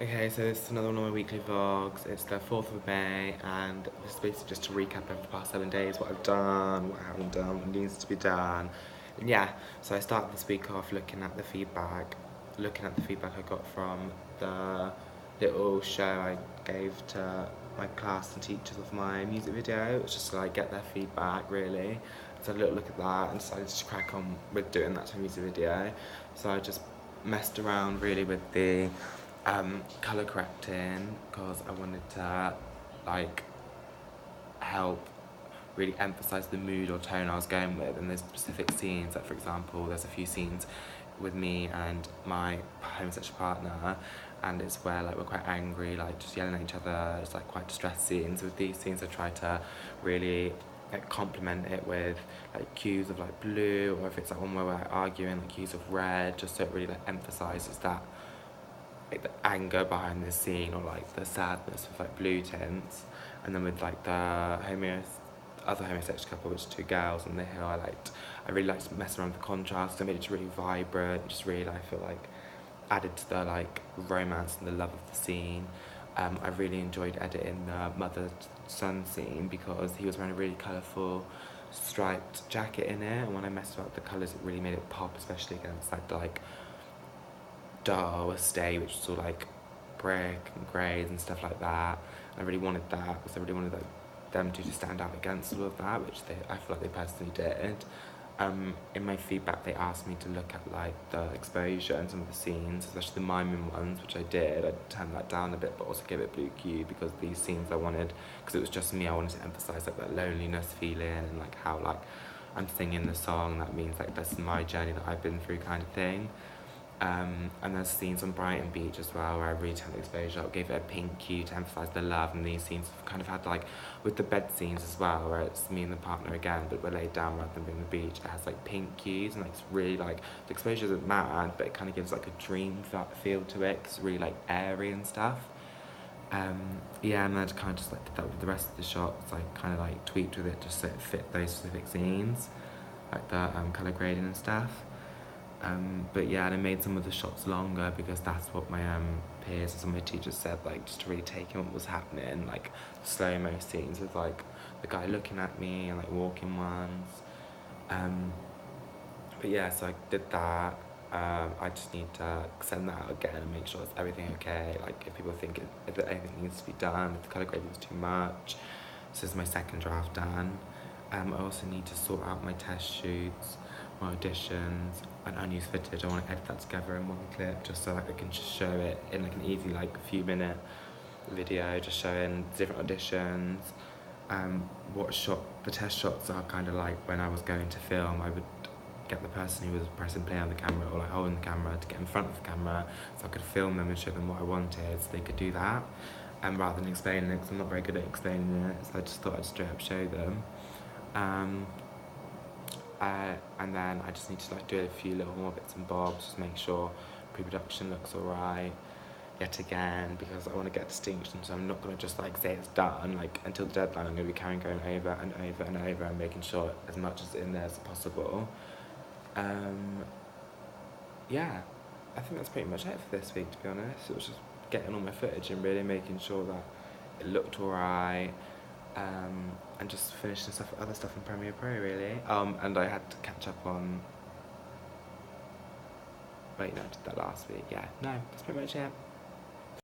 Okay, so this is another one of my weekly vlogs. It's the 4th of May, and this is basically just to recap over the past 7 days, what I've done, what I haven't done, what needs to be done. And yeah, so I started this week off looking at the feedback I got from the little show I gave to my class and teachers of my music video. It was just to like get their feedback, really. So I had a little look at that and decided to crack on with doing that to a music video. So I just messed around really with the colour correcting because I wanted to like help really emphasise the mood or tone I was going with, and there's specific scenes, like for example there's a few scenes with me and my homosexual partner, and it's where like we're quite angry, like just yelling at each other. It's like quite distressed scenes. With these scenes I try to really like complement it with like cues of like blue, or if it's like one where we're arguing, like cues of red, just so it really like emphasises that like the anger behind the scene, or like the sadness with like blue tints. And then with like the other homosexual couple, which is two girls on the hill, I really liked messing around with the contrast. I made it just really vibrant, just really I feel like added to the like romance and the love of the scene. I really enjoyed editing the mother-son scene because he was wearing a really colourful striped jacket in it, and when I messed about the colours it really made it pop, especially against like the like dull estate, which was all like brick and greys and stuff like that. And I really wanted that because I really wanted like, them to stand out against all of that, which I feel like they personally did. In my feedback they asked me to look at like the exposure and some of the scenes, especially the miming ones, which I did. I turned that down a bit but also gave it blue cue because these scenes I wanted, because it was just me, I wanted to emphasise like that loneliness feeling and like how like I'm singing the song, that means like this is my journey that I've been through kind of thing. And there's scenes on Brighton Beach as well where I really turned the exposure up, gave it a pink hue to emphasise the love, and these scenes have kind of had like, with the bed scenes as well, where it's me and the partner again, but we're laid down rather than being on the beach, it has like pink hues, and like, it's really like, the exposure isn't mad, but it kind of gives like a dream feel to it, because it's really like airy and stuff. Yeah, and I kind of just like did that with the rest of the shots, like kind of like tweaked with it just so it fit those specific scenes, like the colour grading and stuff. But yeah, and I made some of the shots longer because that's what my peers and some of my teachers said, like just to really take in what was happening, like slow-mo scenes with like the guy looking at me and like walking ones. But yeah, so I did that. I just need to send that out again and make sure it's everything okay. Like if people think if anything needs to be done, if the colour grading is too much. So this is my second draft done. I also need to sort out my test shoots, my auditions, and unused footage. I want to edit that together in one clip just so like I can just show it in like an easy like few minute video, just showing different auditions. What shot the test shots are kind of like when I was going to film, I would get the person who was pressing play on the camera or like holding the camera to get in front of the camera so I could film them and show them what I wanted so they could do that, rather than explaining it, because I'm not very good at explaining it, so I just thought I'd straight up show them. And then I just need to like do a few little more bits and bobs, just make sure pre-production looks alright yet again, because I want to get distinction, so I'm not going to just like say it's done, like until the deadline I'm going to be carrying going over and over and over and making sure as much is in there as possible. Yeah, I think that's pretty much it for this week, to be honest. It was just getting all my footage and really making sure that it looked alright, and just finishing other stuff in Premiere Pro, really. And I had to catch up on... Wait, no, I did that last week. Yeah, no, that's pretty much it.